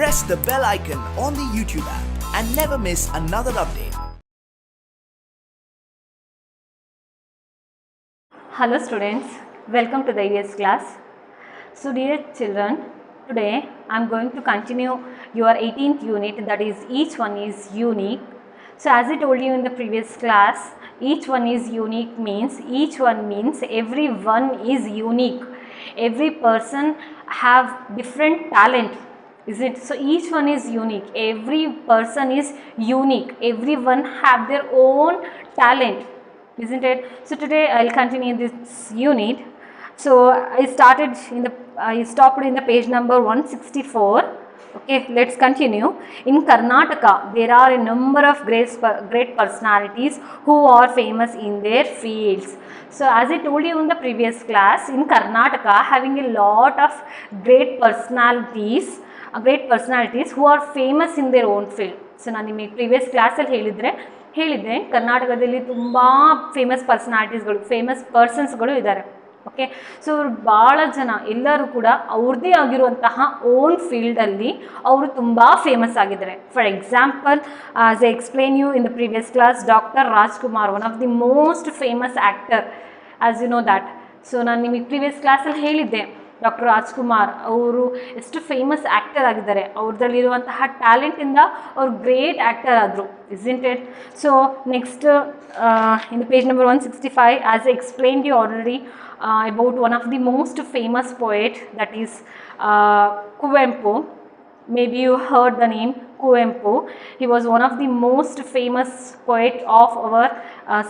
press the bell icon on the YouTube app and never miss another update. Hello students, welcome to the ES class. So dear children, today I am going to continue your 18th unit, that is each one is unique. So as I told you in the previous class, each one is unique means everyone is unique. Every person have different talent, is it? So each one is unique. Every person is unique. Everyone have their own talent, isn't it? So today I'll continue this unit. So I stopped in the page number 164. Okay, let's continue. In Karnataka, there are a number of great personalities who are famous in their fields. So as I told you in the previous class, in Karnataka, having a lot of great personalities who are famous in their own field. So ನಾನು ನಿಮಗೆ previous ಕ್ಲಾಸಲ್ಲಿ ಹೇಳಿದ್ದೆ ಕರ್ನಾಟಕದಲ್ಲಿ ತುಂಬ famous ಪರ್ಸನ್ಸ್ಗಳು ಇದ್ದಾರೆ. Okay, so ಭಾಳ ಜನ ಎಲ್ಲರೂ ಕೂಡ ಅವ್ರದ್ದೇ ಆಗಿರುವಂತಹ ಓನ್ ಫೀಲ್ಡಲ್ಲಿ ಅವರು ತುಂಬ ಫೇಮಸ್ ಆಗಿದ್ದಾರೆ. For example, as I explain you in the previous class, doctor Rajkumar, one of the most famous actor, as you know that. So ನಾನು ನಿಮಗೆ ಪ್ರೀವಿಯಸ್ ಕ್ಲಾಸಲ್ಲಿ ಹೇಳಿದ್ದೆ, ಡಾಕ್ಟರ್ ರಾಜ್ಕುಮಾರ್ ಅವರು ಎಷ್ಟು ಫೇಮಸ್ ಆ್ಯಕ್ಟರ್ ಆಗಿದ್ದಾರೆ, ಅವ್ರದ್ದಲ್ಲಿರುವಂತಹ ಟ್ಯಾಲೆಂಟಿಂದ ಅವ್ರು ಗ್ರೇಟ್ ಆ್ಯಕ್ಟರ್ ಆದರು, isn't it? So next in page number 165, as I explained you already about one of the most famous poet, that is Kuvempu. Maybe you heard the name Kuvempu. He was one of the most famous poet of our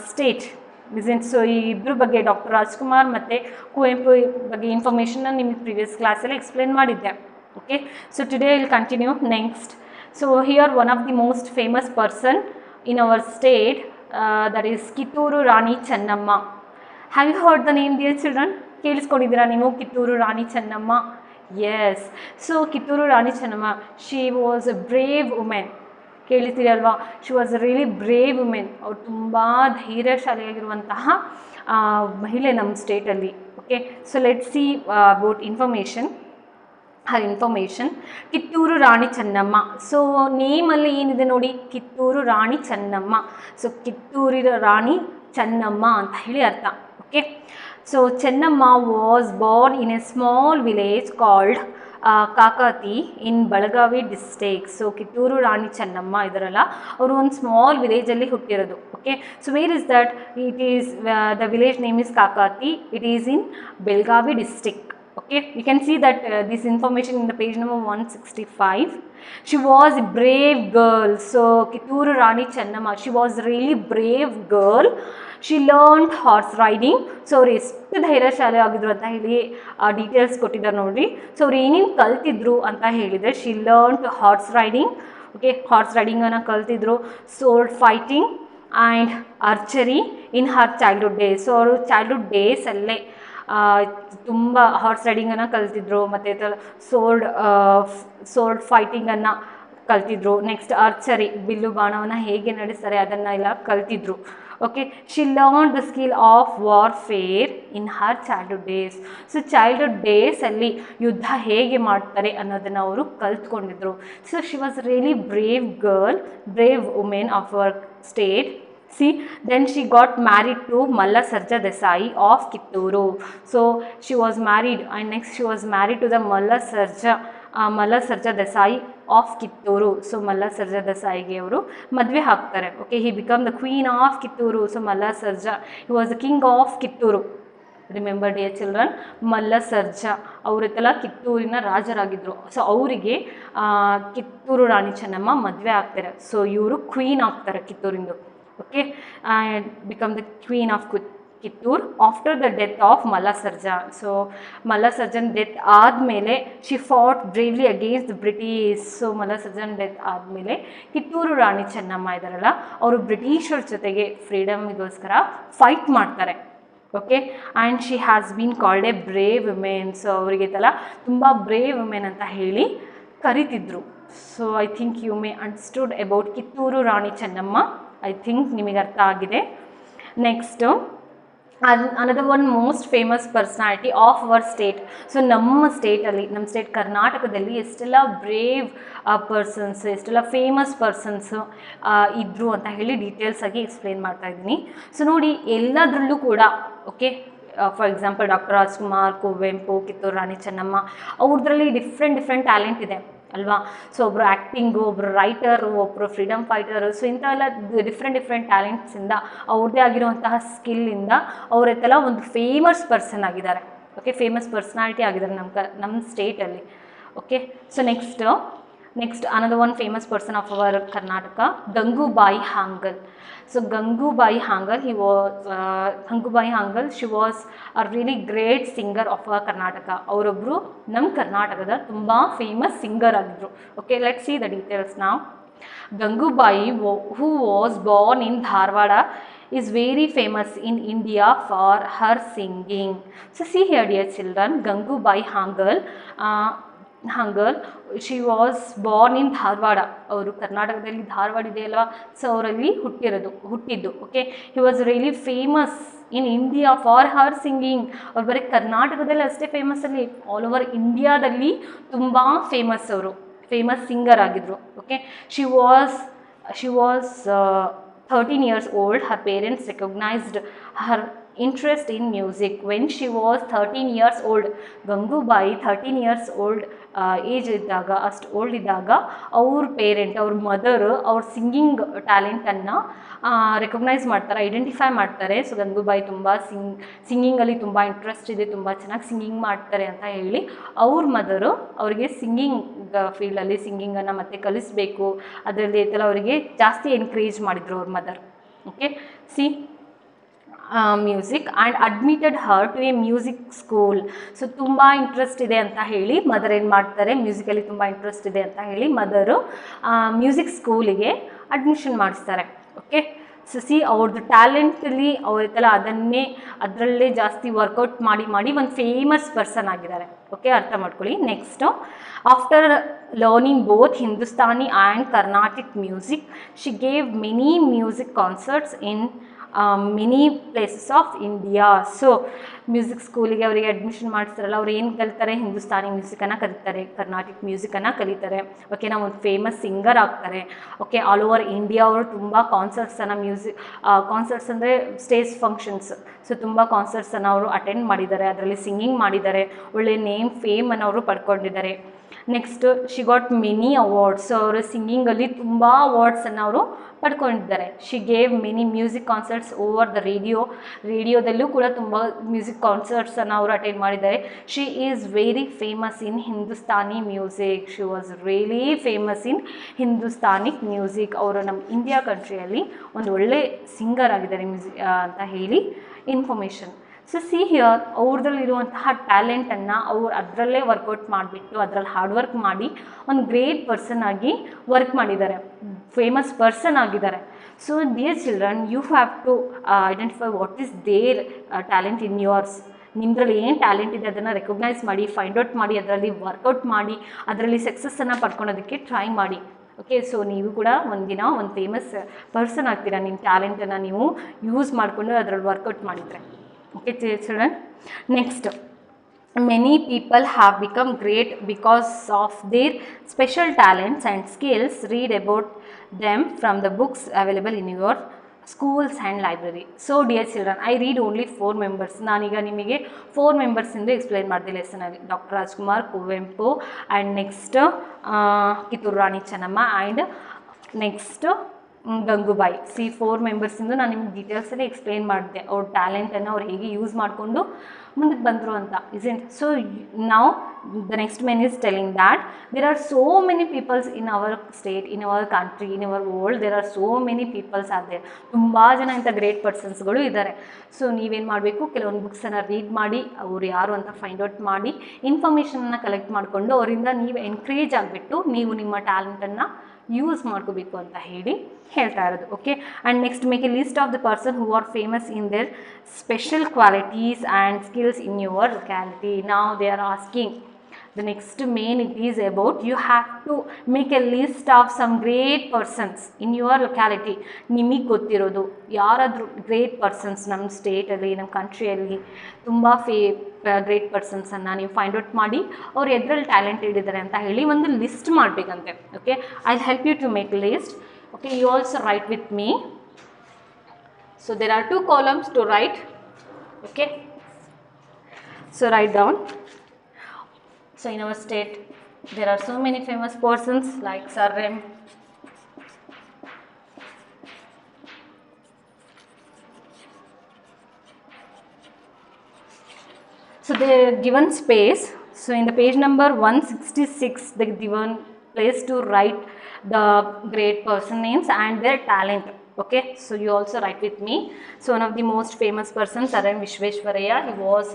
state, isn't? So ಈ ಇಬ್ಬರ ಬಗ್ಗೆ doctor Rajkumar ಮತ್ತು ಕುವೆಂಪು ಬಗ್ಗೆ ಇನ್ಫಾರ್ಮೇಷನ್ನ ನಿಮಗೆ previous ಕ್ಲಾಸಲ್ಲಿ explain ಮಾಡಿದ್ದೆ. Okay, so today will continue next. So here one of the most famous person in our state, that is Kittur Rani Chennamma. Have you heard the name dear children? ಕೇಳಿಸ್ಕೊಂಡಿದ್ದೀರಾ ನೀವು Kittur Rani Chennamma? Yes. So Kittur Rani Chennamma, she was a brave women. ಕೇಳಿತೀರಿ ಅಲ್ವಾ? She was a really brave women. ಅವ್ರು ತುಂಬ ಧೈರ್ಯಶಾಲಿಯಾಗಿರುವಂತಹ ಮಹಿಳೆ ನಮ್ಮ ಸ್ಟೇಟಲ್ಲಿ. Okay, so let see about her information. Kittur Rani Chennamma. So ನೇಮಲ್ಲಿ ಏನಿದೆ ನೋಡಿ, ಕಿತ್ತೂರು ರಾಣಿ ಚೆನ್ನಮ್ಮ. ಸೊ ಕಿತ್ತೂರಿನ ರಾಣಿ ಚೆನ್ನಮ್ಮ ಅಂತ ಹೇಳಿ ಅರ್ಥ. Okay, so Chennamma was born in a small village called Kakati in Belagavi district. So Kittur Rani Chennamma ಇದರಲ್ಲ, ಅವರು ಒಂದು ಸ್ಮಾಲ್ ವಿಲೇಜಲ್ಲಿ ಹುಟ್ಟಿರೋದು. Okay, so where is that? It is the village name is Kakati. It is in Belagavi district. Okay, you can see that this information in the page number 165. She was a brave girl. So Kitturu Rani Chennamma, she was a really brave girl. She learned horse riding. So ಅವರು ಎಷ್ಟು ಧೈರ್ಯಶಾಲಿ ಆಗಿದ್ರು ಅಂತ ಹೇಳಿ details ಕೊಟ್ಟಿದ್ದಾರೆ ನೋಡ್ರಿ. So ಅವ್ರು ಏನೇನು ಕಲ್ತಿದ್ರು ಅಂತ ಹೇಳಿದರೆ, she learn horse riding. Okay, horse ರೈಡಿಂಗನ್ನು ಕಲ್ತಿದ್ರು. Sword fighting and archery in her childhood days. So ಅವರು ಚೈಲ್ಡ್ಹುಡ್ ಡೇಸಲ್ಲೇ ತುಂಬ ಹಾರ್ಸ್ ರೈಡಿಂಗನ್ನು ಕಲ್ತಿದ್ರು, ಮತ್ತು ಸೋರ್ಡ್ ಫೈಟಿಂಗನ್ನು ಕಲ್ತಿದ್ರು. ನೆಕ್ಸ್ಟ್ ಆರ್ಚರಿ, ಬಿಲ್ಲು ಬಾಣವನ್ನು ಹೇಗೆ ನಡೆಸ್ತಾರೆ ಅದನ್ನು ಎಲ್ಲ ಕಲ್ತಿದ್ರು. Okay, she learn the skill of warfare in her childhood days. So childhood ಡೇಸಲ್ಲಿ ಯುದ್ಧ ಹೇಗೆ ಮಾಡ್ತಾರೆ ಅನ್ನೋದನ್ನು ಅವರು ಕಲ್ತ್ಕೊಂಡಿದ್ರು. So she was really brave girl, brave women of our state. See, then she got married to Malla Sarja Desai of Kitturu. So she was married, and next she was married to the Malla Sarja Desai of Kitturu. So Malla Sarja Desai ge avaru madve haagtare. Okay, he became the queen of Kitturu. So Malla Sarja, he was the king of Kitturu. Remember dear children, Malla Sarja ಅವರಿಗೆಲ್ಲ ಕಿತ್ತೂರಿನ ರಾಜರಾಗಿದ್ದರು. So ಅವರಿಗೆ ಕಿತ್ತೂರು ರಾಣಿ ಚೆನ್ನಮ್ಮ ಮದುವೆ ಆಗ್ತಾರೆ. So ಇವರು queen ಆಗ್ತಾರೆ ಕಿತ್ತೂರಿಂದು. Okay, become the queen of Kittur after the death of Malla Sarja. So Malla ಸರ್ಜನ್ death ಆದಮೇಲೆ she fought bravely against the British. So Malla ಸರ್ಜನ್ ಡೆತ್ ಆದಮೇಲೆ ಕಿತ್ತೂರು ರಾಣಿ ಚೆನ್ನಮ್ಮ ಇದ್ದಾರಲ್ಲ, ಅವರು ಬ್ರಿಟಿಷರ ಜೊತೆಗೆ ಫ್ರೀಡಮ್ಗೋಸ್ಕರ ಫೈಟ್ ಮಾಡ್ತಾರೆ. Okay, and she has been called a brave women. So ಅವರಿಗೆ ತಲ್ಲ ತುಂಬ ಬ್ರೇವ್ ವುಮೆನ್ ಅಂತ ಹೇಳಿ ಕರಿತಿದ್ರು. So I think you may understood about Kittur Rani Chennamma. I think ನಿಮಗೆ ಅರ್ಥ ಆಗಿದೆ. Next another one most famous personality of our state. So ನಮ್ಮ ಸ್ಟೇಟಲ್ಲಿ, ನಮ್ಮ ಸ್ಟೇಟ್ ಕರ್ನಾಟಕದಲ್ಲಿ ಎಷ್ಟೆಲ್ಲ ಬ್ರೇವ್ ಪರ್ಸನ್ಸ್, ಎಷ್ಟೆಲ್ಲ ಫೇಮಸ್ ಪರ್ಸನ್ಸ್ ಇದ್ದರು ಅಂತ ಹೇಳಿ ಡೀಟೇಲ್ಸ್ ಆಗಿ ಎಕ್ಸ್ಪ್ಲೇನ್ ಮಾಡ್ತಾ ಇದ್ದೀನಿ. ಸೊ ನೋಡಿ, ಎಲ್ಲದರಲ್ಲೂ ಕೂಡ okay, for example doctor Rajkumar, Kuvempu, Kittur Rani Chennamma, ಅವ್ರದ್ರಲ್ಲಿ ಡಿಫ್ರೆಂಟ್ ಟ್ಯಾಲೆಂಟ್ ಇದೆ ಅಲ್ವಾ. ಸೊ ಒಬ್ಬರು ಆ್ಯಕ್ಟಿಂಗು, ಒಬ್ಬರು ರೈಟರು, ಒಬ್ಬರು ಫ್ರೀಡಮ್ ಫೈಟರು, ಸೊ ಇಂಥವೆಲ್ಲ ಡಿಫ್ರೆಂಟ್ ಟ್ಯಾಲೆಂಟ್ಸಿಂದ, ಅವ್ರದ್ದೇ ಆಗಿರುವಂತಹ ಸ್ಕಿಲ್ಲಿಂದ ಅವರೆಲ್ಲ ಒಂದು ಫೇಮಸ್ ಪರ್ಸನ್ ಆಗಿದ್ದಾರೆ. ಓಕೆ, ಫೇಮಸ್ ಪರ್ಸ್ನಾಲಿಟಿ ಆಗಿದ್ದಾರೆ ನಮ್ಮ ಸ್ಟೇಟಲ್ಲಿ. Okay, so next another one famous person of our Karnataka, Gangubai Hangal. So Gangubai Hangal, she was a really great singer of our Karnataka. ಅವರೊಬ್ಬರು ನಮ್ಮ ಕರ್ನಾಟಕದ ತುಂಬ ಫೇಮಸ್ ಸಿಂಗರ್ ಆಗಿದ್ರು. Okay, let's see the details now. Gangubai, who was born in Dharwada, is very famous in India for her singing. So see here, dear children, Gangubai Hangal, she was born in Dharwad. ಅವರು ಕರ್ನಾಟಕದಲ್ಲಿ ಧಾರವಾಡ ಇದೆ ಅಲ್ವಾ, so ಅವರಲ್ಲಿ ಹುಟ್ಟಿದ್ದು. Okay, he was really famous in India for her singing. ಅವ್ರು ಬರೀ ಕರ್ನಾಟಕದಲ್ಲಿ ಅಷ್ಟೇ ಫೇಮಸ್ ಅಲ್ಲಿ, ಆಲ್ ಓವರ್ ಇಂಡಿಯಾದಲ್ಲಿ ತುಂಬ ಫೇಮಸ್ ಸಿಂಗರ್ ಆಗಿದ್ರು. Okay, she was 13 years old. Her parents recognized her interest in music when she was 13 years old. Gangubai 13 years old age ಇದ್ದಾಗ, ಅಷ್ಟು ಓಲ್ಡ್ ಇದ್ದಾಗ ಅವ್ರ ಪೇರೆಂಟ್, ಅವ್ರ ಮದರ್ ಅವ್ರ ಸಿಂಗಿಂಗ್ ಟ್ಯಾಲೆಂಟನ್ನು ರೆಕಗ್ನೈಸ್ ಮಾಡ್ತಾರೆ, ಐಡೆಂಟಿಫೈ ಮಾಡ್ತಾರೆ. ಸೊ ಗಂಗೂಬಾಯಿ ತುಂಬ ಸಿಂಗಿಂಗಲ್ಲಿ ತುಂಬ ಇಂಟ್ರೆಸ್ಟ್ ಇದೆ, ತುಂಬ ಚೆನ್ನಾಗಿ ಸಿಂಗಿಂಗ್ ಮಾಡ್ತಾರೆ ಅಂತ ಹೇಳಿ ಅವ್ರ ಮದರು ಅವರಿಗೆ ಸಿಂಗಿಂಗ್ ಫೀಲ್ಡಲ್ಲಿ ಸಿಂಗಿಂಗನ್ನು ಮತ್ತೆ ಕಲಿಸಬೇಕು, ಅದರಲ್ಲಿ ಎಲ್ಲ ಅವರಿಗೆ ಜಾಸ್ತಿ ಎನ್ಕರೇಜ್ ಮಾಡಿದರು ಅವ್ರ mother. Okay, see music and admitted her to a music school. So ತುಂಬ ಇಂಟ್ರೆಸ್ಟ್ ಇದೆ ಅಂತ ಹೇಳಿ ಮದರ್ ಏನು ಮಾಡ್ತಾರೆ, ಮ್ಯೂಸಿಕಲ್ಲಿ ತುಂಬ ಇಂಟ್ರೆಸ್ಟ್ ಇದೆ ಅಂತ ಹೇಳಿ ಮದರು ಮ್ಯೂಸಿಕ್ ಸ್ಕೂಲಿಗೆ ಅಡ್ಮಿಷನ್ ಮಾಡಿಸ್ತಾರೆ. ಓಕೆ, ಸೊ ಸಿ ಅವ್ರದ್ದು ಟ್ಯಾಲೆಂಟಲ್ಲಿ ಅವರೆಲ್ಲ ಅದರಲ್ಲೇ ಜಾಸ್ತಿ ವರ್ಕೌಟ್ ಮಾಡಿ ಒಂದು ಫೇಮಸ್ ಪರ್ಸನ್ ಆಗಿದ್ದಾರೆ. ಓಕೆ, ಅರ್ಥ ಮಾಡ್ಕೊಳ್ಳಿ. Next, after learning both Hindustani and Carnatic music, she gave many music concerts in many places of India. So music ಸ್ಕೂಲಿಗೆ ಅವರಿಗೆ ಅಡ್ಮಿಷನ್ ಮಾಡಿಸ್ತಾರಲ್ಲ, ಅವ್ರು ಏನು ಕಲಿತಾರೆ, ಹಿಂದೂಸ್ತಾನಿ ಮ್ಯೂಸಿಕನ್ನು ಕಲಿತಾರೆ, ಕರ್ನಾಟಿಕ್ ಮ್ಯೂಸಿಕನ್ನು ಕಲಿತಾರೆ. ಓಕೆ, ನಾವು ಒಂದು ಫೇಮಸ್ ಸಿಂಗರ್ ಆಗ್ತಾರೆ. ಓಕೆ, ಆಲ್ ಓವರ್ ಇಂಡಿಯಾ ಅವರು ತುಂಬ ಕಾನ್ಸರ್ಟ್ಸನ್ನು ಕಾನ್ಸರ್ಟ್ಸ್ ಅಂದರೆ ಸ್ಟೇಜ್ ಫಂಕ್ಷನ್ಸ್, ಸೊ ತುಂಬ ಕಾನ್ಸರ್ಟ್ಸನ್ನು ಅವರು ಅಟೆಂಡ್ ಮಾಡಿದ್ದಾರೆ, ಅದರಲ್ಲಿ ಸಿಂಗಿಂಗ್ ಮಾಡಿದ್ದಾರೆ, ಒಳ್ಳೆ ಫೇಮನ್ನು ಅವರು ಪಡ್ಕೊಂಡಿದ್ದಾರೆ. Next, she got many awards. So ಅವರು ಸಿಂಗಿಂಗಲ್ಲಿ ತುಂಬ ಅವಾರ್ಡ್ಸನ್ನು ಅವರು ಪಡ್ಕೊಂಡಿದ್ದಾರೆ. She gave many music concerts over the ರೇಡಿಯೋದಲ್ಲೂ ಕೂಡ ತುಂಬ ಮ್ಯೂಸಿಕ್ ಕಾನ್ಸರ್ಟ್ಸನ್ನು ಅವರು ಅಟೆಂಡ್ ಮಾಡಿದ್ದಾರೆ. She is very famous in Hindustani music. She was really famous in ಹಿಂದೂಸ್ತಾನಿಕ್ ಮ್ಯೂಸಿಕ್. ಅವರು ನಮ್ಮ ಇಂಡಿಯಾ ಕಂಟ್ರಿಯಲ್ಲಿ ಒಂದು ಒಳ್ಳೆ ಸಿಂಗರ್ ಆಗಿದ್ದಾರೆ ಅಂತ ಹೇಳಿ ಇನ್ಫಾರ್ಮೇಷನ್. ಸೊ ಸಿ ಹಿಯರ್, ಅವ್ರದಲ್ಲಿರುವಂತಹ ಟ್ಯಾಲೆಂಟನ್ನು ಅವ್ರು ಅದರಲ್ಲೇ ವರ್ಕೌಟ್ ಮಾಡಿಬಿಟ್ಟು ಅದರಲ್ಲಿ ಹಾರ್ಡ್ ವರ್ಕ್ ಮಾಡಿ ಒಂದು ಗ್ರೇಟ್ ಪರ್ಸನ್ ಆಗಿ ವರ್ಕ್ ಮಾಡಿದ್ದಾರೆ, ಫೇಮಸ್ ಪರ್ಸನ್ ಆಗಿದ್ದಾರೆ. So dear children, you have to identify what is there talent in yours. ನಿಮ್ಮದ್ರಲ್ಲಿ ಏನು ಟ್ಯಾಲೆಂಟ್ ಇದೆ ಅದನ್ನು ರೆಕಗ್ನೈಸ್ ಮಾಡಿ, ಫೈಂಡ್ ಔಟ್ ಮಾಡಿ, ಅದರಲ್ಲಿ ವರ್ಕೌಟ್ ಮಾಡಿ, ಅದರಲ್ಲಿ ಸಕ್ಸಸ್ಸನ್ನು ಪಡ್ಕೊಳೋದಕ್ಕೆ ಟ್ರೈ ಮಾಡಿ. ಓಕೆ, ಸೊ ನೀವು ಕೂಡ ಒಂದಿನ ಒಂದು ಫೇಮಸ್ ಪರ್ಸನ್ ಆಗ್ತೀರಾ, ನಿಮ್ಮ ಟ್ಯಾಲೆಂಟನ್ನು ನೀವು ಯೂಸ್ ಮಾಡಿಕೊಂಡು ಅದರಲ್ಲಿ ವರ್ಕೌಟ್ ಮಾಡಿದರೆ. Okay, children. Next, many people have become great because of their special talents and skills. Read about them from the books available in your schools and library. So dear children, I read only 4 members. ನಾನೀಗ ನಿಮಗೆ 4 members ಇಂದ explain ಮಾಡಿದೆ ಲೆಸನಲ್ಲಿ. Doctor Rajkumar, Kuvempu, and next Kittur Rani Chennamma, and next Gangubai. 4 ಮೆಂಬರ್ಸಿಂದು ನಾನು ನಿಮ್ಗೆ ಡೀಟೇಲ್ಸಲ್ಲಿ explain ಮಾಡಿದೆ, ಅವ್ರ ಟ್ಯಾಲೆಂಟನ್ನು ಅವ್ರು ಹೇಗೆ ಯೂಸ್ ಮಾಡಿಕೊಂಡು ಮುಂದಕ್ಕೆ ಬಂದರು ಅಂತ. ಇಸೆಂಟ್? ಸೊ ನಾವು the next men is telling that there are so many peoples in our state, in our country, in our world, there are so many peoples are there. ತುಂಬ ಜನ ಇಂಥ ಗ್ರೇಟ್ ಪರ್ಸನ್ಸ್ಗಳು ಇದ್ದಾರೆ. So ನೀವೇನು ಮಾಡಬೇಕು, ಕೆಲವೊಂದು ಬುಕ್ಸನ್ನು read ಮಾಡಿ ಅವ್ರು ಯಾರು ಅಂತ ಫೈಂಡ್ ಔಟ್ ಮಾಡಿ ಇನ್ಫಾರ್ಮೇಷನನ್ನು ಕಲೆಕ್ಟ್ ಮಾಡಿಕೊಂಡು ಅವರಿಂದ ನೀವು ಎನ್ಕರೇಜ್ ಆಗಿಬಿಟ್ಟು ನೀವು ನಿಮ್ಮ ಟ್ಯಾಲೆಂಟನ್ನು ಯೂಸ್ ಮಾಡ್ಕೋಬೇಕು ಅಂತ ಹೇಳ್ತಾ ಇರೋದು. Okay, and next make a list of the person who are famous in there special qualities and skills in your locality. ನಾವು they are asking the next main it is about you have to make a list of some great persons in your locality. ನಿಮಗೆ ಗೊತ್ತಿರೋದು ಯಾರಾದರೂ great persons ನಮ್ಮ ಸ್ಟೇಟಲ್ಲಿ ನಮ್ಮ ಕಂಟ್ರಿಯಲ್ಲಿ ತುಂಬ great ಪರ್ಸನ್ಸನ್ನು ನೀವು find out ಮಾಡಿ ಅವ್ರು ಎದ್ರಲ್ಲಿ ಟ್ಯಾಲೆಂಟೆಡ್ ಇದ್ದಾರೆ ಅಂತ ಹೇಳಿ ಒಂದು ಲಿಸ್ಟ್ ಮಾಡಬೇಕಂತೆ. Okay, I help you to make list. Okay, you also write with me. So there are 2 columns to write. Okay, so write down. So in our state there are so many famous persons like Sir M. So they are given space. So in the page number 166 they given place to write the great person names and their talent. Okay, so you also write with me. So one of the most famous persons, Sir M. Vishveshwaraya, he was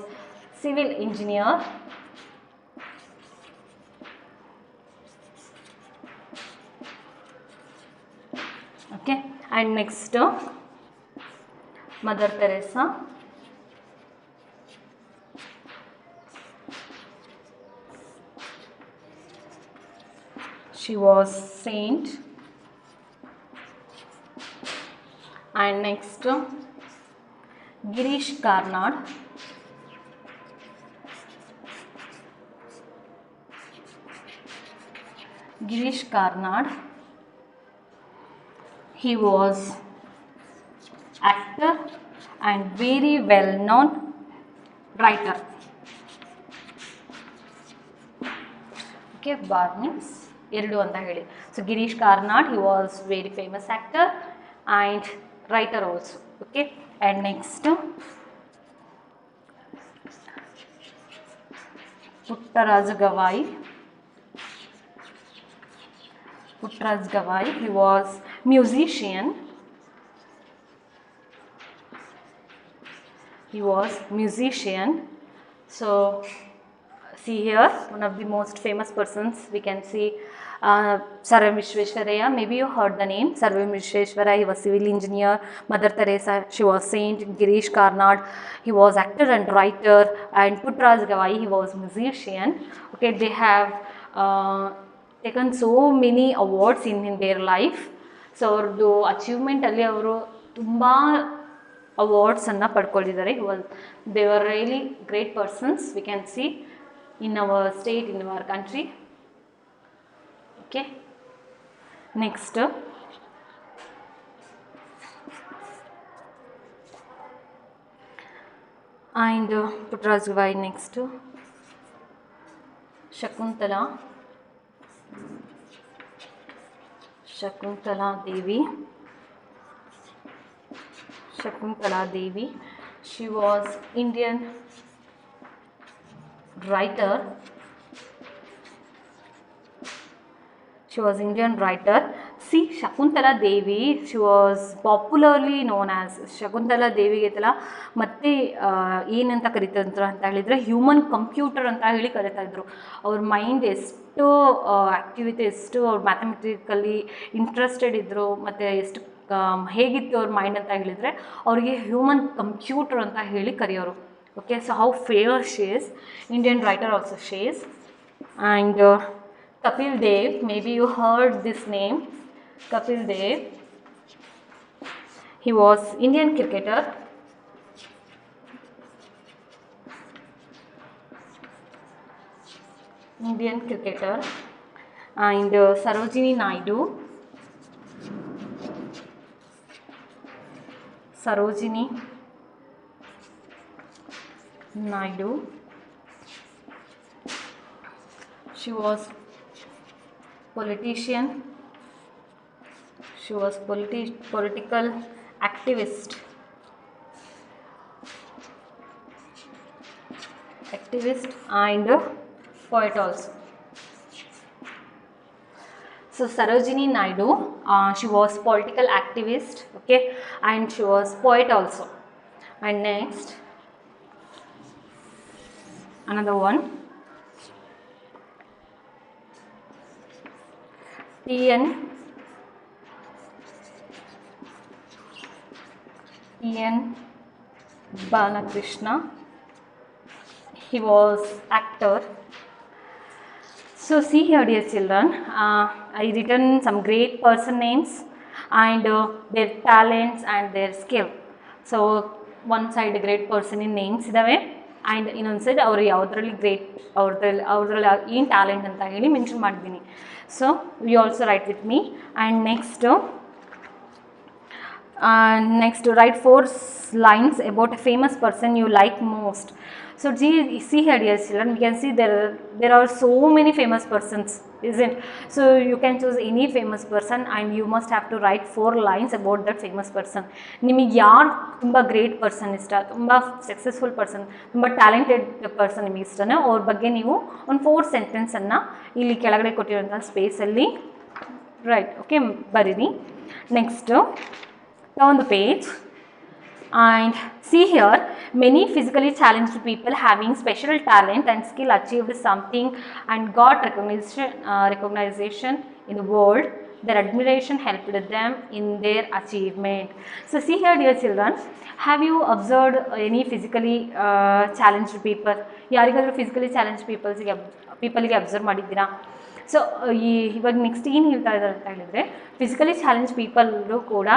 civil engineer. Okay, and next Mother Teresa. She was saint. And next Girish Karnad. Girish Karnad, he was actor and very well known writer. Okay, bar means ಎರಡು ಅಂತ ಹೇಳಿ. So Girish Karnad, he was very famous actor and writer also. Okay, and next Puttaraj Gavai. Puttaraj Gavai, he was musician. He was musician. So see here, one of the most famous persons we can see, Sir M. Vishveshwaraya. Maybe you heard the name. Sir M. Vishveshwaraya, he was civil engineer. Mother Teresa, she was saint. Girish Karnad, he was actor and writer. And Puttaraj Gavai, he was musician. Okay, they have taken so many awards in their life. So ಅವ್ರದ್ದು ಅಚೀವ್ಮೆಂಟಲ್ಲಿ ಅವರು ತುಂಬ ಅವಾರ್ಡ್ಸನ್ನು ಪಡ್ಕೊಂಡಿದ್ದಾರೆ. They were really great persons we can see in our state, in our country. Okay, next and Puttaraj Gavai. Next Shakuntala Devi. Shakuntala Devi, she was Indian writer. She was Indian writer. See, Shakuntala Devi, she was popularly known as Shakuntala Devi ಗೆಲ್ಲ ಮತ್ತೆ ಏನಂತ ಕರೀತಾರೆ ಅಂತ ಹೇಳಿದರೆ human computer ಅಂತ ಹೇಳಿ ಕರೀತಾ ಇದ್ರು. ಅವ್ರ ಮೈಂಡ್ ಎಷ್ಟು ಆ್ಯಕ್ಟಿವಿಟಿ, ಎಷ್ಟು ಅವ್ರು ಮ್ಯಾಥಮೆಟಿಕಲಿ ಇಂಟ್ರೆಸ್ಟೆಡ್ ಇದ್ದರು, ಮತ್ತು ಎಷ್ಟು ಹೇಗಿತ್ತು ಅವ್ರ ಮೈಂಡ್ ಅಂತ ಹೇಳಿದರೆ ಅವರಿಗೆ ಹ್ಯೂಮನ್ ಕಂಪ್ಯೂಟರ್ ಅಂತ ಹೇಳಿ ಕರೆಯೋರು. Okay, so how famous she is, Indian writer also she is. And Kapil Dev, maybe you heard this name, Kapil Dev. He was Indian cricketer. Indian cricketer. And Sarojini Naidu. Sarojini Naidu. She was politician. She was political activist and poet also. So Sarojini Naidu, she was political activist, okay, and she was poet also. And next, another one, T.N. Balakrishna. He was actor So see here, dear children, I written some great person names and their talents and their skill. So one side great person in names idave and ಇನ್ನೊಂದು side ಅವರು ಯಾವುದರಲ್ಲಿ great ಅವ್ರದ್ರಲ್ಲಿ ಏನು talent ಅಂತ ಹೇಳಿ mention ಮಾಡಿದ್ದೀನಿ. So you also write with me and next write 4 lines about a famous person you like most. So see here, dear children, we can see there are so many famous persons, isn't? So you can choose any famous person and you must have to write 4 lines about that famous person. ನಿಮಗೆ ಯಾರು ತುಂಬ great person ಇಷ್ಟ, ತುಂಬ successful person, ತುಂಬ talented person ನಿಮಗೆ ಇಷ್ಟನೋ ಅವ್ರ ಬಗ್ಗೆ ನೀವು ಒಂದು 4 ಸೆಂಟೆನ್ಸನ್ನು ಇಲ್ಲಿ ಕೆಳಗಡೆ ಕೊಟ್ಟಿರೋಂಥ ಸ್ಪೇಸಲ್ಲಿ ರೈಟ್ ಓಕೆ ಬರೀರಿ. Next turn the page and see here, many physically challenged people having special talent and skill achieved something and got recognition in the world. Their admiration helped them in their achievement. So see here, dear children, have you observed any physically challenged people? ಯಾರಿಗಾದರೂ physically challenge ಪೀಪಲ್ಗೆ observe ಮಾಡಿದ್ದೀರಾ? So ಇವಾಗ next ಏನು ಹೇಳ್ತಾ ಇದ್ದಾರೆ ಅಂತ ಹೇಳಿದರೆ, physically challenge ಪೀಪಲ್ರು ಕೂಡ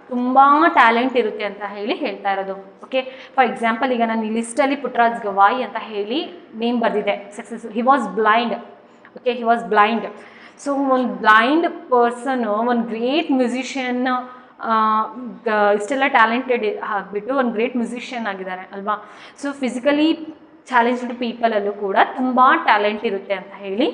ತುಂಬ ಟ್ಯಾಲೆಂಟ್ ಇರುತ್ತೆ ಅಂತ ಹೇಳಿ ಹೇಳ್ತಾ ಇರೋದು. ಓಕೆ, ಫಾರ್ ಎಕ್ಸಾಂಪಲ್ ಈಗ ನಾನು ಈ ಲಿಸ್ಟಲ್ಲಿ ಪುಟ್ಟರಾಜ್ ಗವಾಯಿ ಅಂತ ಹೇಳಿ ನೇಮ್ ಬರೆದಿದೆ. He was blind. Okay, he was blind. So ಒಂದು ಬ್ಲೈಂಡ್ ಪರ್ಸನು ಒಂದು ಗ್ರೇಟ್ ಮ್ಯೂಸಿಷಿಯನ್, ಇಷ್ಟೆಲ್ಲ ಟ್ಯಾಲೆಂಟೆಡ್ ಆಗಿಬಿಟ್ಟು ಒಂದು ಗ್ರೇಟ್ ಮ್ಯೂಸಿಷಿಯನ್ ಆಗಿದ್ದಾರೆ ಅಲ್ವಾ. ಸೊ ಫಿಸಿಕಲಿ ಚಾಲೆಂಜ್ಡ್ ಪೀಪಲಲ್ಲೂ ಕೂಡ ತುಂಬ ಟ್ಯಾಲೆಂಟ್ ಇರುತ್ತೆ ಅಂತ ಹೇಳಿ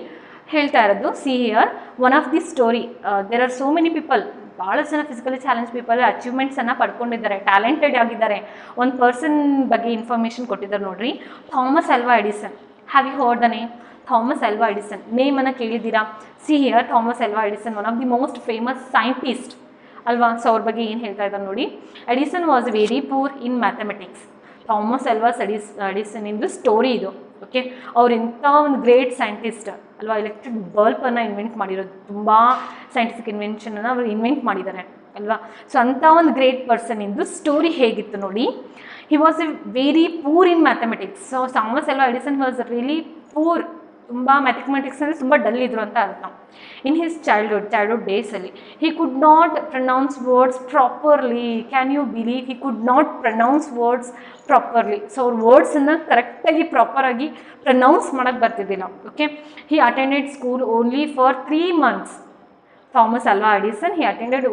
ಹೇಳ್ತಾ ಇರೋದು. See here one of the story, there are so many people, ಭಾಳ ಜನ ಫಿಸಿಕಲಿ ಚಾಲೆಂಜ್ ಪೀಪಲ್ ಅಚೀವ್ಮೆಂಟ್ಸನ್ನು ಪಡ್ಕೊಂಡಿದ್ದಾರೆ, ಟ್ಯಾಲೆಂಟೆಡ್ ಆಗಿದ್ದಾರೆ. ಒಂದು ಪರ್ಸನ್ ಬಗ್ಗೆ ಇನ್ಫಾರ್ಮೇಷನ್ ಕೊಟ್ಟಿದ್ದಾರೆ ನೋಡ್ರಿ, Thomas Alva Edison. Have you heard the name? Thomas Alva Edison ನೇಮನ್ನು ಕೇಳಿದ್ದೀರಾ? See here Thomas Alva Edison one of the most famous scientist ಅಲ್ವಾ. ಸೊ ಅವ್ರ ಬಗ್ಗೆ ಏನು ಹೇಳ್ತಾ ಇದ್ದಾರೆ ನೋಡಿ. Edison was very poor in mathematics. Thomas Alva Edison into story ಇದು. ಓಕೆ, ಅವ್ರು ಇಂಥ ಒಂದು ಗ್ರೇಟ್ ಸೈಂಟಿಸ್ಟ್ ಅಲ್ವಾ. ಎಲೆಕ್ಟ್ರಿಕ್ ಬಲ್ಬನ್ನು ಇನ್ವೆಂಟ್ ಮಾಡಿರೋದು, ತುಂಬ ಸೈಂಟಿಫಿಕ್ ಇನ್ವೆನ್ಷನನ್ನು ಅವರು ಇನ್ವೆಂಟ್ ಮಾಡಿದ್ದಾರೆ ಅಲ್ವಾ. ಸೊ ಅಂಥ ಒಂದು ಗ್ರೇಟ್ ಪರ್ಸನ್ ಇಂದು ಸ್ಟೋರಿ ಹೇಗಿತ್ತು ನೋಡಿ. He was A very poor in mathematics. So Thomas Alva Edison was really poor, ತುಂಬ ಮ್ಯಾಥಮೆಟಿಕ್ಸಲ್ಲಿ ತುಂಬ ಡಲ್ ಇದ್ರು ಅಂತ ಅರ್ಥ. ಇನ್ ಹಿಸ್ ಚೈಲ್ಡ್ಹುಡ್ ಡೇಸಲ್ಲಿ he could not pronounce words properly. Can you believe? He could not pronounce words properly. So ಅವ್ರ ವರ್ಡ್ಸನ್ನು ಕರೆಕ್ಟಾಗಿ ಪ್ರಾಪರಾಗಿ ಪ್ರನೌನ್ಸ್ ಮಾಡೋಕ್ಕೆ ಬರ್ತಿದ್ದಿಲ್ಲ. Okay, he attended school only for 3 months. Thomas Alva Edison, he attended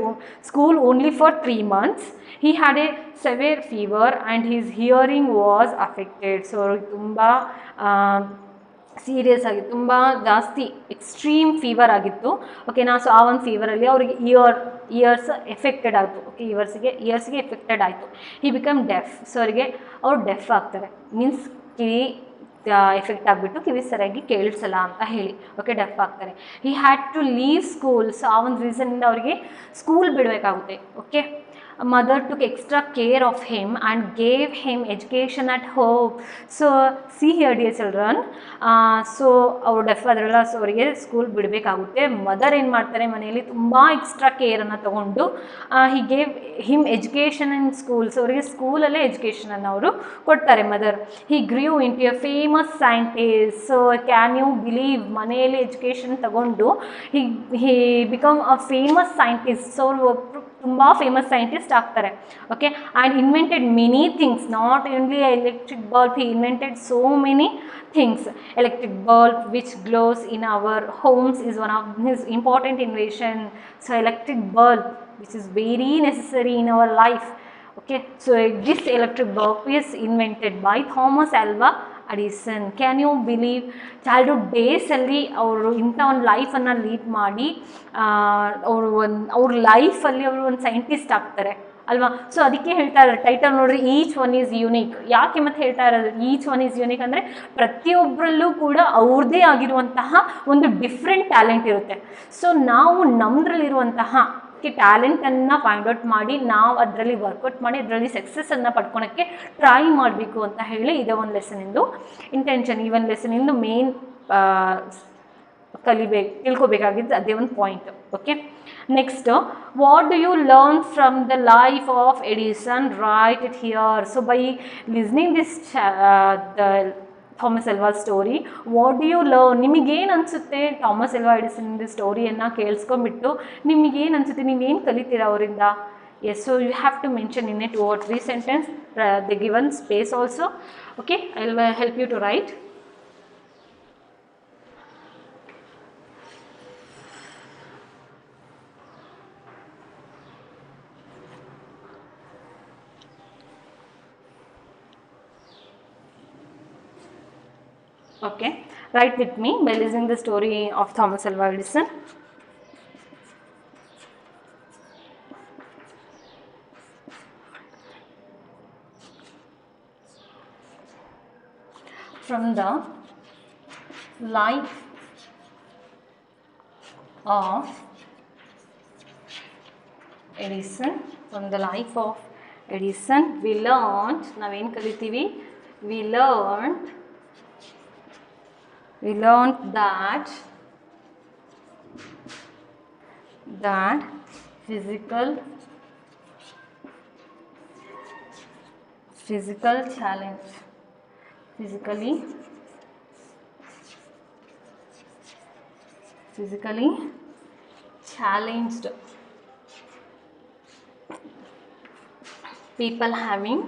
school only for 3 months. He had a severe fever and his hearing was affected. So ತುಂಬ serious ಆಗಿ, ತುಂಬ ಜಾಸ್ತಿ ಎಕ್ಸ್ಟ್ರೀಮ್ ಫೀವರ್ ಆಗಿತ್ತು. ಓಕೆನಾ. So ಆ ಒಂದು ಫೀವರಲ್ಲಿ ಅವ್ರಿಗೆ ಇಯರ್ಸ್ ಎಫೆಕ್ಟೆಡ್ ಆಯಿತು. ಓಕೆ, ಇಯರ್ಸ್ಗೆ ಎಫೆಕ್ಟೆಡ್ ಆಯಿತು. He become deaf. ಸೊ ಅವ್ರು ಡೆಫ್ ಆಗ್ತಾರೆ, ಮೀನ್ಸ್ ಕಿವಿ ಎಫೆಕ್ಟ್ ಆಗಿಬಿಟ್ಟು ಕಿವಿ ಸರಿಯಾಗಿ ಕೇಳಿಸಲ್ಲ ಅಂತ ಹೇಳಿ. ಓಕೆ, ಡೆಫ್ ಆಗ್ತಾರೆ. He had to leave school. So ಆ ಒಂದು ರೀಸನ್ನಿಂದ ಅವರಿಗೆ ಸ್ಕೂಲ್ ಬಿಡಬೇಕಾಗುತ್ತೆ. Okay, mother took extra care of him and gave him education at home. So see here, dear children, so ಅವರು ಡೆಫ್ ಆದ್ರಲ್ಲ, ಸೊ ಅವರಿಗೆ ಸ್ಕೂಲ್ ಬಿಡಬೇಕಾಗುತ್ತೆ. ಮದರ್ ಏನು ಮಾಡ್ತಾರೆ, ಮನೆಯಲ್ಲಿ ತುಂಬ ಎಕ್ಸ್ಟ್ರಾ ಕೇರನ್ನು ತೊಗೊಂಡು he gave him education in school. So ಅವರಿಗೆ ಸ್ಕೂಲಲ್ಲೇ ಎಜುಕೇಷನನ್ನು ಅವರು ಕೊಡ್ತಾರೆ mother. He grew into a famous scientist. So can you believe, ಮನೆಯಲ್ಲಿ ಎಜುಕೇಷನ್ ತಗೊಂಡು he become a famous scientist. So ಅವರು ತುಂಬ ಫೇಮಸ್ ಸೈಂಟಿಸ್ಟ್ ಆಗ್ತಾರೆ. Okay, and invented many things, not only electric bulb, he invented so many things. Electric bulb which glows in our homes is one of his important invention. So electric bulb which is very necessary in our life. Okay, so this electric bulb is invented by Thomas Alva Edison. Can you believe? Childhood ಡೇಸಲ್ಲಿ ಅವರು ಇಂಥ ಒಂದು ಲೈಫನ್ನು lead ಮಾಡಿ ಅವ್ರ ಲೈಫಲ್ಲಿ ಅವರು ಒಂದು scientist ಆಗ್ತಾರೆ ಅಲ್ವಾ. ಸೊ ಅದಕ್ಕೆ ಹೇಳ್ತಾ ಇದ್ದಾರೆ ಟೈಟಲ್ ನೋಡ್ರಿ, ಈಚ್ ಒನ್ ಈಸ್ ಯೂನಿಕ್. ಯಾಕೆ ಮತ್ತೆ ಹೇಳ್ತಾ ಇರೋದು ಈಚ್ ಒನ್ ಈಸ್ ಯೂನಿಕ್ ಅಂದರೆ ಪ್ರತಿಯೊಬ್ಬರಲ್ಲೂ ಕೂಡ ಅವ್ರದ್ದೇ ಆಗಿರುವಂತಹ ಒಂದು ಡಿಫ್ರೆಂಟ್ ಟ್ಯಾಲೆಂಟ್ ಇರುತ್ತೆ. ಸೊ ನಾವು ನಮ್ಮದ್ರಲ್ಲಿರುವಂತಹ ಟ್ಯಾಲೆಂಟನ್ನು ಫೈಂಡ್ ಔಟ್ ಮಾಡಿ ನಾವು ಅದರಲ್ಲಿ ವರ್ಕೌಟ್ ಮಾಡಿ ಅದರಲ್ಲಿ ಸಕ್ಸಸ್ಸನ್ನು ಪಡ್ಕೊಳಕ್ಕೆ ಟ್ರೈ ಮಾಡಬೇಕು ಅಂತ ಹೇಳಿ ಇದೇ ಒಂದು ಲೆಸನಿಂದು ಇಂಟೆನ್ಷನ್. ಈ ಒಂದು ಲೆಸನಿಂದು ಮೇನ್ ತಿಳ್ಕೊಬೇಕಾಗಿದ್ದು ಅದೇ ಒಂದು point. Okay, next, what do you learn from the life of Edison? Write it here. So by listening this Thomas Alva story. What do you love? ನಿಮಗೇನು ಅನಿಸುತ್ತೆ ಥಾಮಸ್ ಎಲ್ವಾ ಎಡಿಸನ್ ಸ್ಟೋರಿಯನ್ನು ಕೇಳಿಸ್ಕೊಂಡ್ಬಿಟ್ಟು ನಿಮಗೇನು ಅನಿಸುತ್ತೆ, ನೀವೇನು ಕಲಿತೀರಾ ಅವರಿಂದ? Yes, so you have to mention in a 2 or 3 sentence, the given space also. Okay, I will help you to write. Okay, write with me by listening the story of Thomas Alva Edison. From the life of Edison, from the life of Edison, we learned, ನಾವೇನು ಕಲಿತೀವಿ, we learned that physical challenge, physically challenged people having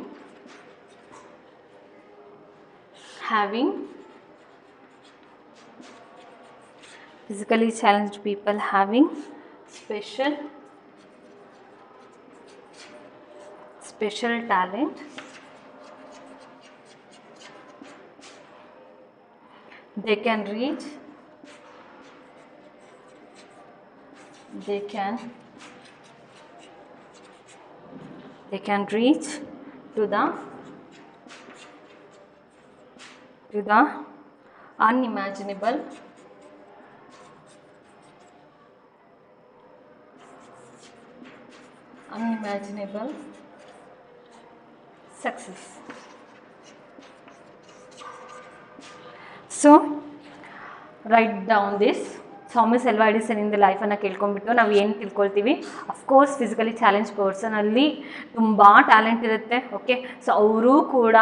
physically challenged people having special talent, they can reach to the unimaginable success. So write down this. Thomas Alva Edison ಇಂದ ಲೈಫನ್ನು ಕೇಳ್ಕೊಂಡ್ಬಿಟ್ಟು ನಾವು ಏನು ತಿಳ್ಕೊಳ್ತೀವಿ, of course physically challenge ಪರ್ಸನಲ್ಲಿ ತುಂಬ talent ಇರುತ್ತೆ. Okay, so ಅವರೂ ಕೂಡ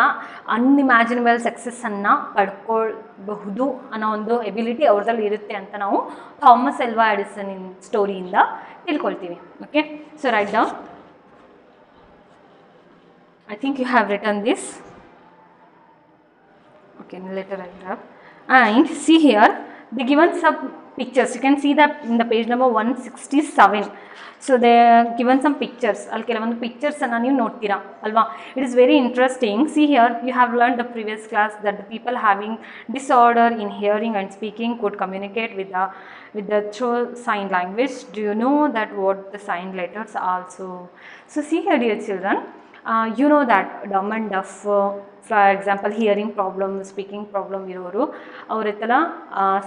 ಅನ್ಇಮ್ಯಾಜಿನಬಲ್ ಸಕ್ಸಸ್ಸನ್ನು ಪಡ್ಕೊಳ್ಬಹುದು ಅನ್ನೋ ಒಂದು ಎಬಿಲಿಟಿ ಅವ್ರದಲ್ಲಿ ಇರುತ್ತೆ ಅಂತ ನಾವು ಥಾಮಸ್ ಎಲ್ವಾ ಎಡಿಸನ್ ಸ್ಟೋರಿಯಿಂದ ತಿಳ್ಕೊಳ್ತೀವಿ. Okay, so write down. I think you have written this. Okay, later I will have. And see here, they given some pictures. You can see that in the page number 167. So they are given some pictures. Alke ಕೆಲವೊಂದು pictures ಅನ್ನು ನೀವು ನೋಡ್ತೀರಾ ಅಲ್ವಾ? It is very interesting. See here, you have learned the previous class that the people having disorder in hearing and speaking could communicate with the through sign language. Do you know that what the sign letters also? So see here, dear children. You know that dumb and deaf, for example hearing problem, speaking problem ಇರೋರು ಅವರೆಲ್ಲ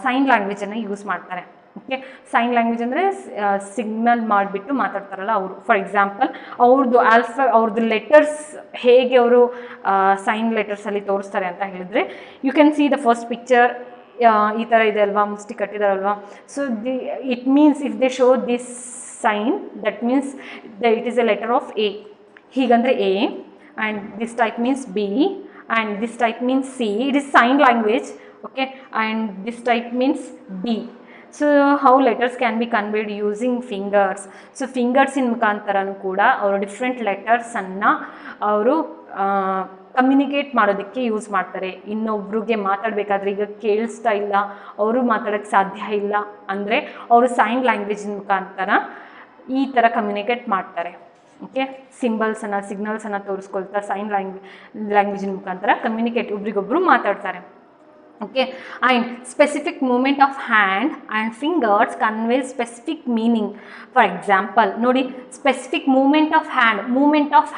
sign ಲ್ಯಾಂಗ್ವೇಜನ್ನು use ಮಾಡ್ತಾರೆ. Okay, sign language ಅಂದರೆ signal ಮಾಡಿಬಿಟ್ಟು ಮಾತಾಡ್ತಾರಲ್ಲ ಅವರು. For example ಅವ್ರದ್ದು letters ಹೇಗೆ ಅವರು sign ಲೆಟರ್ಸಲ್ಲಿ ತೋರಿಸ್ತಾರೆ ಅಂತ ಹೇಳಿದರೆ, you can see the first picture ಈ ಥರ ಇದೆ ಅಲ್ವಾ, ಮುಷ್ಟಿ ಕಟ್ಟಿದಾರಲ್ವಾ. So it means if they show this sign, that means it is a letter of A. ಹೀಗಂದರೆ A, and this type means B, and this type means C. It is sign language. Okay, and this type means D. So how letters can be conveyed using fingers. So ಫಿಂಗರ್ಸಿನ ಮುಖಾಂತರನೂ ಕೂಡ ಅವರು different ಲೆಟರ್ಸನ್ನು ಅವರು communicate ಮಾಡೋದಕ್ಕೆ use ಮಾಡ್ತಾರೆ. ಇನ್ನೊಬ್ರಿಗೆ ಮಾತಾಡಬೇಕಾದ್ರೆ, ಈಗ ಕೇಳಿಸ್ತಾ ಇಲ್ಲ, ಅವರು ಮಾತಾಡೋಕ್ಕೆ ಸಾಧ್ಯ ಇಲ್ಲ ಅಂದರೆ ಅವರು ಸೈನ್ ಲ್ಯಾಂಗ್ವೇಜಿನ ಮುಖಾಂತರ ಈ ಥರ ಕಮ್ಯುನಿಕೇಟ್ ಮಾಡ್ತಾರೆ. ಓಕೆ, ಸಿಗ್ನಲ್ಸನ್ನು ತೋರಿಸ್ಕೊಳ್ತಾ ಸೈನ್ ಲ್ಯಾಂಗ್ವೇಜಿನ ಮುಖಾಂತರ ಕಮ್ಯುನಿಕೇಟ್, ಒಬ್ರಿಗೊಬ್ರು ಮಾತಾಡ್ತಾರೆ. Okay, and specific movement of hand and fingers convey specific meaning. For example ನೋಡಿ, ಸ್ಪೆಸಿಫಿಕ್ ಮೂಮೆಂಟ್ ಆಫ್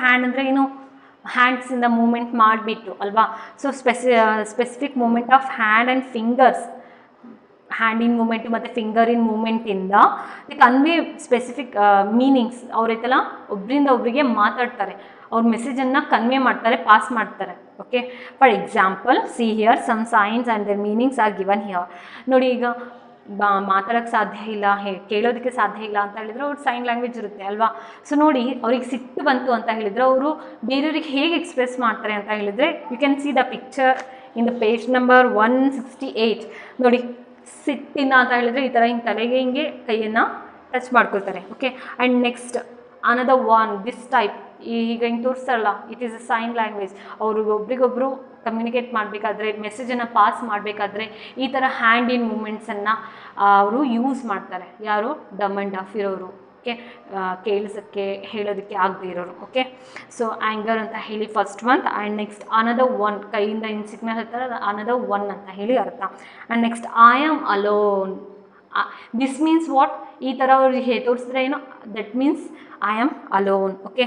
ಹ್ಯಾಂಡ್ ಅಂದರೆ ಏನು, ಹ್ಯಾಂಡ್ಸಿಂದ ಮೂಮೆಂಟ್ ಮಾಡಿಬಿಟ್ಟು ಅಲ್ವಾ. So specific movement of hand and fingers, ಹ್ಯಾಂಡಿನ ಮೂಮೆಂಟು ಮತ್ತು ಫಿಂಗರಿನ ಮೂಮೆಂಟಿಂದ ದಿ ಕನ್ವೆ ಸ್ಪೆಸಿಫಿಕ್ ಮೀನಿಂಗ್ಸ್. ಅವರೈತಲ್ಲ ಒಬ್ಬರಿಂದ ಒಬ್ಬರಿಗೆ ಮಾತಾಡ್ತಾರೆ, ಅವ್ರ ಮೆಸೇಜನ್ನು ಕನ್ವೆ ಮಾಡ್ತಾರೆ, ಪಾಸ್ ಮಾಡ್ತಾರೆ. Okay, for example see here some signs and their meanings are given here. ನೋಡಿ, ಈಗ ಮಾತಾಡೋಕ್ಕೆ ಸಾಧ್ಯ ಇಲ್ಲ, ಕೇಳೋದಕ್ಕೆ ಸಾಧ್ಯ ಇಲ್ಲ ಅಂತ ಹೇಳಿದರೆ ಅವ್ರ ಸೈನ್ ಲ್ಯಾಂಗ್ವೇಜ್ ಇರುತ್ತೆ ಅಲ್ವಾ. ಸೊ ನೋಡಿ, ಅವ್ರಿಗೆ ಸಿಟ್ಟು ಬಂತು ಅಂತ ಹೇಳಿದರೆ ಅವರು ಬೇರೆಯವ್ರಿಗೆ ಹೇಗೆ ಎಕ್ಸ್ಪ್ರೆಸ್ ಮಾಡ್ತಾರೆ ಅಂತ ಹೇಳಿದರೆ, you can see the picture in the page number 168 ನೋಡಿ, ಸಿಟ್ಟಿನ ಅಂತ ಹೇಳಿದ್ರೆ ಈ ಥರ ಹಿಂಗೆ ತಲೆಗೆ ಹಿಂಗೆ ಕೈಯನ್ನು ಟಚ್ ಮಾಡ್ಕೊಳ್ತಾರೆ. Okay, and next another one this type, ಈಗ ಹಿಂಗೆ ತೋರಿಸ್ತಾರಲ್ಲ, it is a sign language. ಅವರು ಒಬ್ರಿಗೊಬ್ರು ಕಮ್ಯುನಿಕೇಟ್ ಮಾಡಬೇಕಾದ್ರೆ, ಮೆಸೇಜನ್ನು ಪಾಸ್ ಮಾಡಬೇಕಾದ್ರೆ ಈ ಥರ ಹ್ಯಾಂಡ್ ಇನ್ ಮೂಮೆಂಟ್ಸನ್ನು ಅವರು ಯೂಸ್ ಮಾಡ್ತಾರೆ. ಯಾರು? ಡಮ್ ಆ್ಯಂಡ್ ಡಫ್ ಇರೋರು. ಓಕೆ, ಕೇಳಿಸೋಕ್ಕೆ ಹೇಳೋದಕ್ಕೆ ಆಗದೆ ಇರೋರು. ಓಕೆ, ಸೊ ಆ್ಯಂಗರ್ ಅಂತ ಹೇಳಿ first one, and next another one, ಕೈಯಿಂದ ಹಿಂಗೆ ಸಿಗ್ನಲ್ ಹೇಳ್ತಾರೆ, ಅನದರ್ ಒನ್ ಅಂತ ಹೇಳಿ ಅರ್ಥ. And next I am alone, this means what? ಈ ಥರ ಅವ್ರಿಗೆ ತೋರಿಸಿದ್ರೆ ಏನು, that means I am alone. Okay,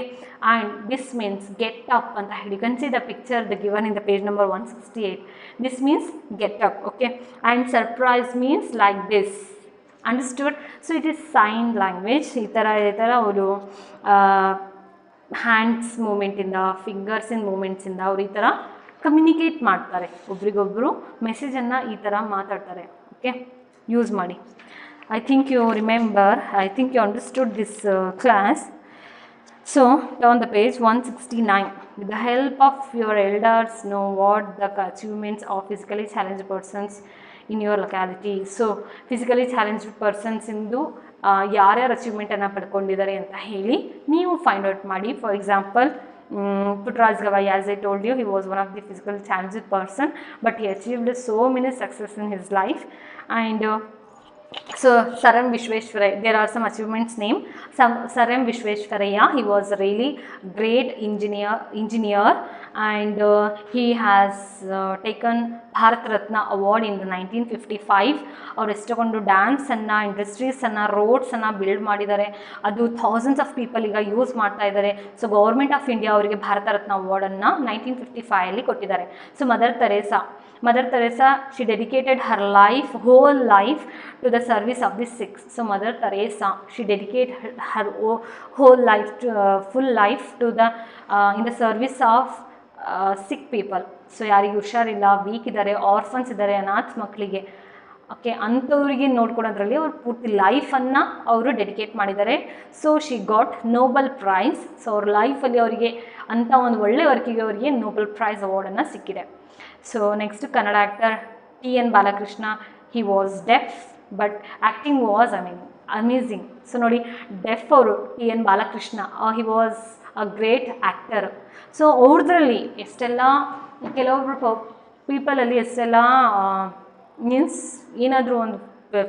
and this means get up ಅಂತ ಹೇಳಿ, ಕನ್ C the picture the given in the page number 168. This means get up. Okay, and surprise means like this. Understood? So it is sign language. ಈ ಥರ ಅವರು hands ಮೂಮೆಂಟಿಂದ, ಫಿಂಗರ್ಸಿನ ಮೂಮೆಂಟ್ಸಿಂದ ಅವ್ರು ಈ ಥರ communicate ಮಾಡ್ತಾರೆ, ಒಬ್ರಿಗೊಬ್ಬರು ಮೆಸೇಜನ್ನು ಈ ಥರ ಮಾತಾಡ್ತಾರೆ. ಓಕೆ, ಯೂಸ್ ಮಾಡಿ. I think you remember, I think you understood this class. So on the page 169, with the help of your elders, know what the achievements of physically challenged persons in your locality. So physically challenged persons ಇಂದು ಯಾರ್ಯಾರು ಅಚೀವ್ಮೆಂಟನ್ನು ಪಡ್ಕೊಂಡಿದ್ದಾರೆ ಅಂತ ಹೇಳಿ ನೀವು find out ಮಾಡಿ. For example, Puttraj Gawai, as I told you, he was one of the physically challenged person, but he achieved so many success in his life. And so Sir M Visvesvaraya, there are some achievements named. Sir M Visvesvaraya, he was a really great engineer, and he has taken Bharat Ratna award in the 1955. ಅವರು ಎಷ್ಟೊಂದು ಡ್ಯಾಮ್ಸನ್ನು, ಇಂಡಸ್ಟ್ರೀಸನ್ನು, ರೋಡ್ಸನ್ನು build ಮಾಡಿದ್ದಾರೆ. ಅದು thousands of people ಈಗ use ಮಾಡ್ತಾ ಇದ್ದಾರೆ. So government of India ಅವರಿಗೆ ಭಾರತ ರತ್ನ ಅವಾರ್ಡನ್ನು 1955 ಕೊಟ್ಟಿದ್ದಾರೆ. So mother Teresa, she dedicated her whole life to the service of the sick. So Mother Teresa, she dedicated her whole life, full life to the in the service of sick people. So ಯಾರಿಗೆ ಹುಷಾರಿಲ್ಲ, weak ಇದ್ದಾರೆ, orphans ಇದ್ದಾರೆ, ಅನಾಥ ಮಕ್ಕಳಿಗೆ, okay, ಅಂಥವ್ರಿಗೆ ನೋಡ್ಕೊಳೋದ್ರಲ್ಲಿ ಅವ್ರು ಪೂರ್ತಿ ಲೈಫನ್ನು ಅವರು ಡೆಡಿಕೇಟ್ ಮಾಡಿದ್ದಾರೆ. So she got Nobel prize. So ಅವ್ರ ಲೈಫಲ್ಲಿ ಅವರಿಗೆ ಅಂಥ ಒಂದು ಒಳ್ಳೆ ವರ್ಕಿಗೆ ಅವರಿಗೆ ನೋಬಲ್ ಪ್ರೈಸ್ ಅವಾರ್ಡನ್ನು ಸಿಕ್ಕಿದೆ. So next Kannada actor T.N. Balakrishna. He was deaf but acting was amazing. So ನೋಡಿ, ಡೆಫ್ ಅವರು T.N. Balakrishna, he was a great actor. So ಅವ್ರದ್ರಲ್ಲಿ ಎಷ್ಟೆಲ್ಲ ಕೆಲವೊಬ್ರು ಪೀಪಲಲ್ಲಿ ಎಷ್ಟೆಲ್ಲ ಮೀನ್ಸ್ ಏನಾದರೂ ಒಂದು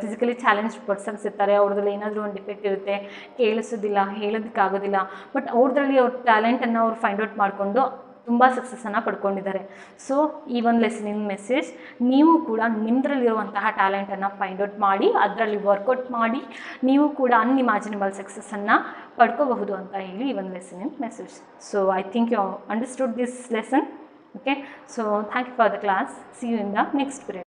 ಫಿಸಿಕಲಿ ಚಾಲೆಂಜ್ಡ್ ಪರ್ಸನ್ಸ್ ಇರ್ತಾರೆ, ಅವ್ರದ್ರಲ್ಲಿ ಏನಾದರೂ ಒಂದು ಡಿಫೆಕ್ಟ್ ಇರುತ್ತೆ, ಕೇಳಿಸೋದಿಲ್ಲ, ಹೇಳೋದಕ್ಕಾಗೋದಿಲ್ಲ, ಬಟ್ ಅವ್ರದ್ರಲ್ಲಿ ಅವ್ರ ಟ್ಯಾಲೆಂಟನ್ನು ಅವ್ರು ಫೈಂಡ್ ಔಟ್ ಮಾಡಿಕೊಂಡು ತುಂಬ ಸಕ್ಸಸ್ಸನ್ನು ಪಡ್ಕೊಂಡಿದ್ದಾರೆ. ಸೊ ಈ ಒಂದು ಲೆಸನಿನ ಮೆಸೇಜ್, ನೀವು ಕೂಡ ನಿಮ್ಮದ್ರಲ್ಲಿರುವಂತಹ ಟ್ಯಾಲೆಂಟನ್ನು ಫೈಂಡ್ ಔಟ್ ಮಾಡಿ ಅದರಲ್ಲಿ ವರ್ಕೌಟ್ ಮಾಡಿ ನೀವು ಕೂಡ ಅನ್ಇಮ್ಯಾಜಿನಬಲ್ ಸಕ್ಸಸ್ಸನ್ನು ಪಡ್ಕೋಬಹುದು ಅಂತ ಹೇಳಿ ಈ ಒಂದು ಲೆಸನಿನ message. So I think you understood this lesson. Okay, so thank you for the class. See you in the next period.